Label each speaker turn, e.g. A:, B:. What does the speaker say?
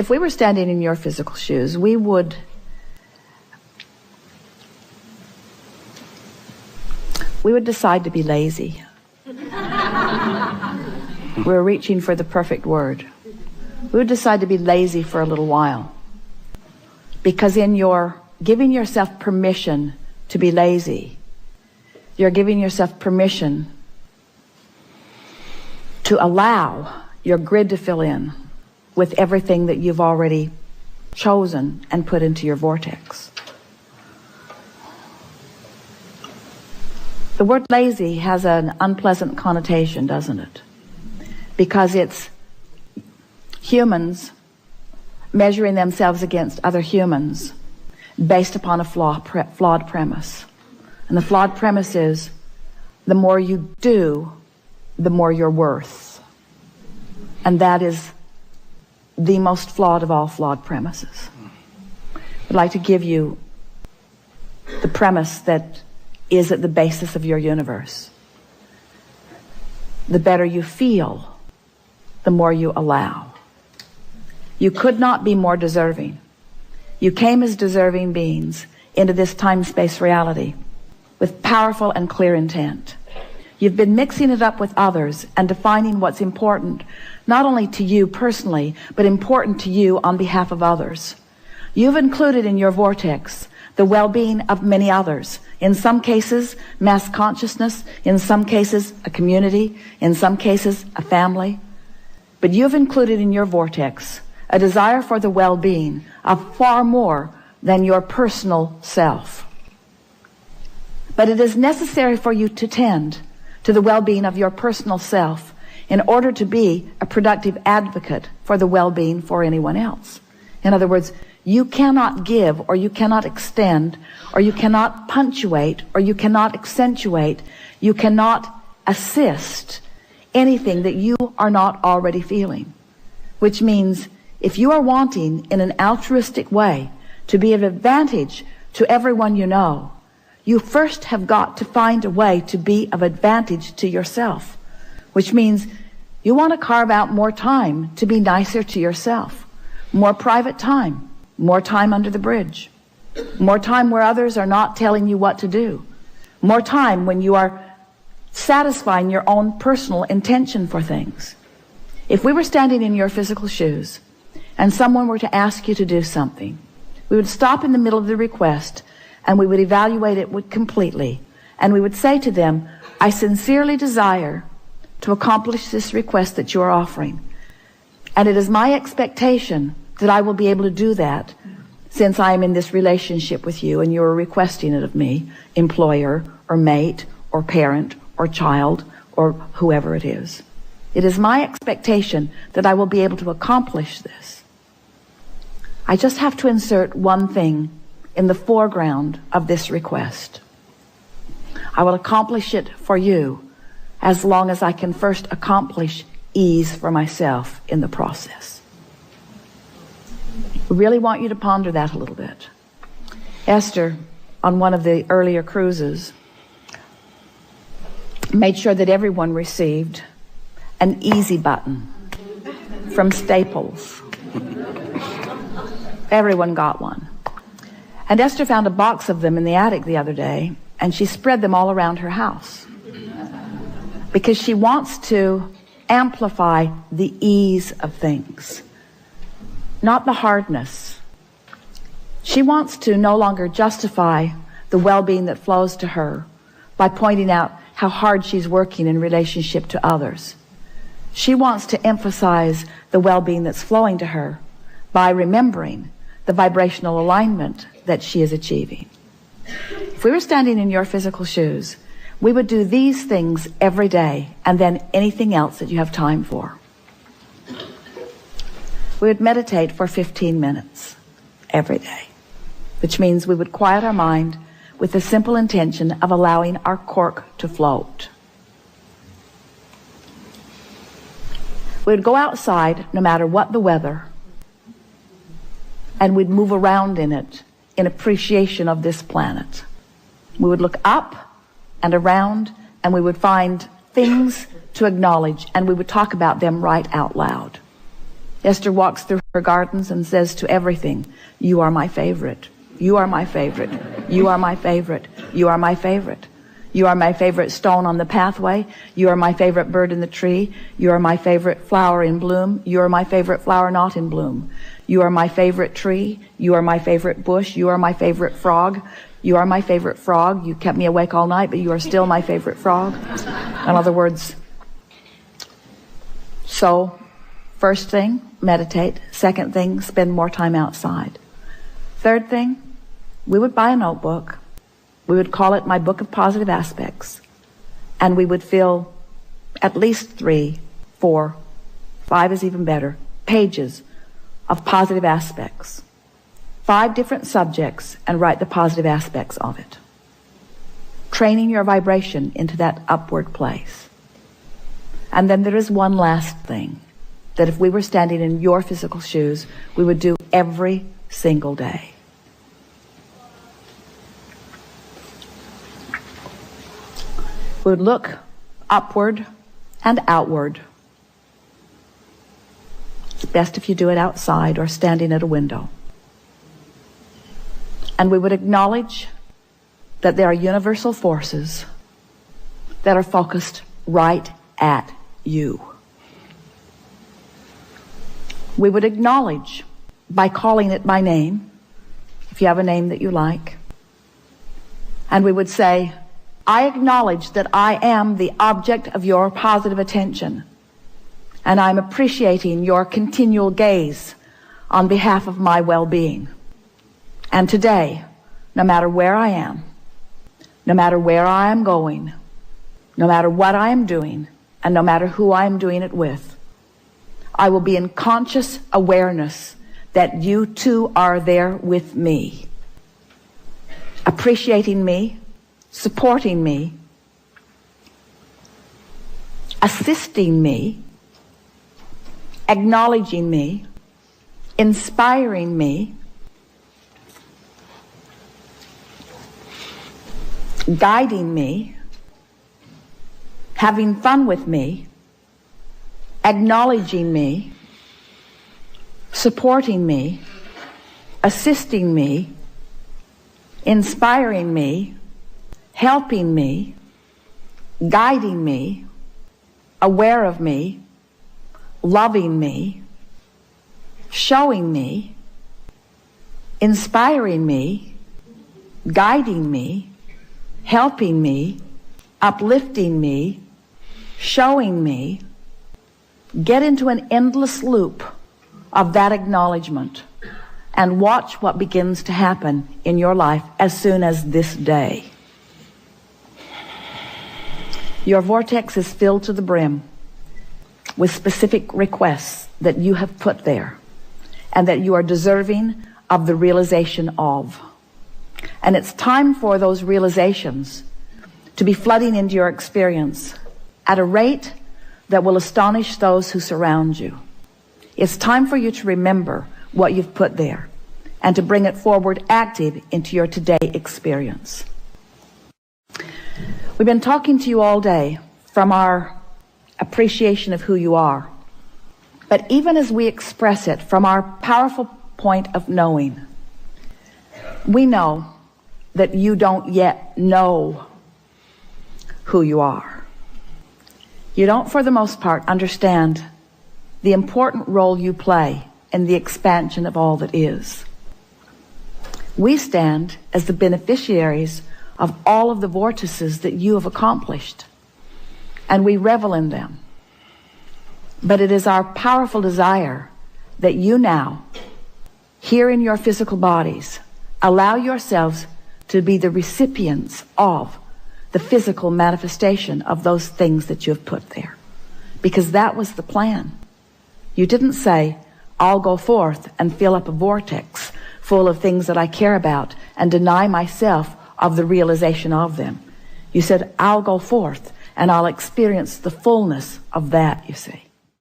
A: if we were standing in your physical shoes, we would decide to be lazy. We're reaching for the perfect word. We would decide to be lazy for a little while. Because in your giving yourself permission to be lazy, you're giving yourself permission to allow your grid to fill in with everything that you've already chosen and put into your vortex. The word lazy has an unpleasant connotation, doesn't it? Because it's humans measuring themselves against other humans based upon a flawed premise. And the flawed premise is, the more you do, the more you're worth. And that is the most flawed of all flawed premises. I'd like to give you the premise that is at the basis of your universe. The better you feel, the more you allow. You could not be more deserving. You came as deserving beings into this time-space reality with powerful and clear intent. You've been mixing it up with others and defining what's important, not only to you personally, but important to you on behalf of others. You've included in your vortex the well-being of many others. In some cases, mass consciousness. In some cases, a community. In some cases, a family. But you've included in your vortex a desire for the well-being of far more than your personal self. But it is necessary for you to tend to the well-being of your personal self in order to be a productive advocate for the well-being for anyone else. In other words, you cannot give, or you cannot extend, or you cannot punctuate, or you cannot accentuate, you cannot assist anything that you are not already feeling. Which means, if you are wanting in an altruistic way to be of advantage to everyone you know, you first have got to find a way to be of advantage to yourself. Which means you want to carve out more time to be nicer to yourself. More private time. More time under the bridge. More time where others are not telling you what to do. More time when you are satisfying your own personal intention for things. If we were standing in your physical shoes and someone were to ask you to do something, we would stop in the middle of the request and we would evaluate it completely. And we would say to them, I sincerely desire to accomplish this request that you are offering. And it is my expectation that I will be able to do that since I am in this relationship with you and you are requesting it of me, employer or mate or parent or child or whoever it is. It is my expectation that I will be able to accomplish this. I just have to insert one thing in the foreground of this request. I will accomplish it for you as long as I can first accomplish ease for myself in the process. We really want you to ponder that a little bit. Esther, on one of the earlier cruises, made sure that everyone received an easy button from Staples. Everyone got one. And Esther found a box of them in the attic the other day, and she spread them all around her house because she wants to amplify the ease of things, not the hardness. She wants to no longer justify the well-being that flows to her by pointing out how hard she's working in relationship to others. She wants to emphasize the well-being that's flowing to her by remembering the vibrational alignment that she is achieving. If we were standing in your physical shoes, we would do these things every day and then anything else that you have time for. We would meditate for 15 minutes every day, which means we would quiet our mind with the simple intention of allowing our cork to float. We would go outside no matter what the weather, and we'd move around in it in appreciation of this planet. We would look up and around, and we would find things to acknowledge, and we would talk about them right out loud. Esther walks through her gardens and says to everything, "You are my favorite. You are my favorite. You are my favorite. You are my favorite. You are my favorite stone on the pathway. You are my favorite bird in the tree. You are my favorite flower in bloom. You are my favorite flower not in bloom. You are my favorite tree. You are my favorite bush. You are my favorite frog. You are my favorite frog. You kept me awake all night, but you are still my favorite frog." In other words, so first thing, meditate. Second thing, spend more time outside. Third thing, we would buy a notebook. We would call it My Book of Positive Aspects. And we would fill at least 3, 4, 5 is even better, pages of positive aspects. 5 different subjects, and write the positive aspects of it. Training your vibration into that upward place. And then there is one last thing that if we were standing in your physical shoes, we would do every single day. We would look upward and outward. It's best if you do it outside or standing at a window. And we would acknowledge that there are universal forces that are focused right at you. We would acknowledge by calling it by name, if you have a name that you like. And we would say, "I acknowledge that I am the object of your positive attention, and I'm appreciating your continual gaze on behalf of my well-being. And today, no matter where I am, no matter where I am going, no matter what I am doing, and no matter who I am doing it with, I will be in conscious awareness that you too are there with me, appreciating me, supporting me, assisting me, acknowledging me, inspiring me, guiding me, having fun with me, acknowledging me, supporting me, assisting me, inspiring me, helping me, guiding me, aware of me, loving me, showing me, inspiring me, guiding me, helping me, uplifting me, showing me." Get into an endless loop of that acknowledgement and watch what begins to happen in your life as soon as this day. Your vortex is filled to the brim with specific requests that you have put there and that you are deserving of the realization of. And it's time for those realizations to be flooding into your experience at a rate that will astonish those who surround you. It's time for you to remember what you've put there and to bring it forward active into your today experience. We've been talking to you all day from our appreciation of who you are. But even as we express it from our powerful point of knowing, we know that you don't yet know who you are. You don't, for the most part, understand the important role you play in the expansion of all that is. We stand as the beneficiaries of all of the vortices that you have accomplished, and we revel in them. But it is our powerful desire that you now, here in your physical bodies, allow yourselves to be the recipients of the physical manifestation of those things that you have put there. Because that was the plan. You didn't say, I'll go forth and fill up a vortex full of things that I care about and deny myself of the realization of them. You said, I'll go forth and I'll experience the fullness of that, you see.